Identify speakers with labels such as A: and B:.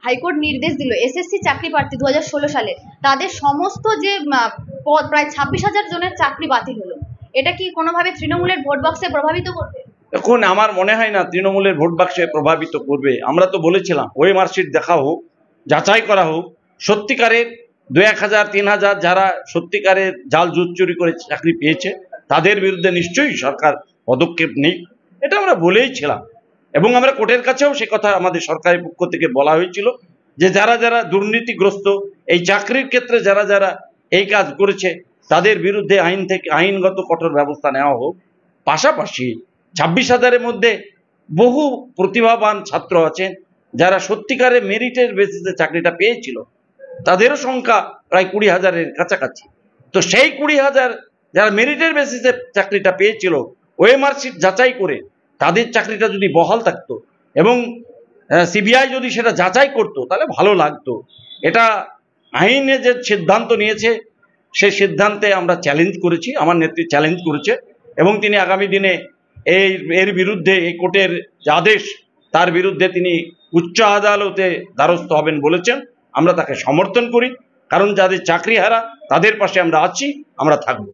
A: High court নির্দেশ দিল SSC চাকরি প্রার্থী 2016 সালে তাদের সমস্ত যে পদ প্রায় 26,000 জনের চাকরি বাতিল হলো, এটা কি কোনোভাবে তৃণমূলের ভোট বাক্সে প্রভাবিত করবে?
B: এখন আমার মনে হয় না তৃণমূলের ভোট বাক্সে প্রভাবিত করবে। আমরা তো বলেছিলাম ওই মার্কশিট দেখা হোক, যাচাই করা হোক, সত্যিকারের 2,000 3,000 যারা সত্যিকারের জাল জুট চুরি করে চাকরি পেয়েছে তাদের বিরুদ্ধে নিশ্চয়ই সরকার পদক্ষেপ নেই, এটা আমরা বলেইছিলাম। এবং আমরা কোর্টের কাছেও সে কথা আমাদের সরকারের পক্ষ থেকে বলা হয়েছিল যে যারা যারা দুর্নীতিগ্রস্ত এই চাকরির ক্ষেত্রে যারা যারা এই কাজ করেছে তাদের বিরুদ্ধে আইনগত কঠোর ব্যবস্থা নেওয়া হোক। পাশাপাশি 26,000-এর মধ্যে বহু প্রতিভাবান ছাত্র আছেন যারা সত্যিকারের মেরিটের বেসিসে চাকরিটা পেয়েছিল, তাদেরও সংখ্যা প্রায় 20,000-এর কাছাকাছি। তো সেই 20,000 যারা মেরিটের বেসিসে চাকরিটা পেয়েছিল ওই মার্কশিট যাচাই করে তাদের চাকরিটা যদি বহাল থাকতো এবং সিবিআই যদি সেটা যাচাই করতো তাহলে ভালো লাগতো। এটা আইনে যে সিদ্ধান্ত নিয়েছে সেই সিদ্ধান্তে আমরা চ্যালেঞ্জ করেছি, আমার নেত্রী চ্যালেঞ্জ করেছে এবং তিনি আগামী দিনে এর বিরুদ্ধে এই কোর্টের যে আদেশ তার বিরুদ্ধে তিনি উচ্চ আদালতে দ্বারস্থ হবেন বলেছেন। আমরা তাকে সমর্থন করি, কারণ যাদের চাকরি হারা তাদের পাশে আমরা আছি, আমরা থাকবো।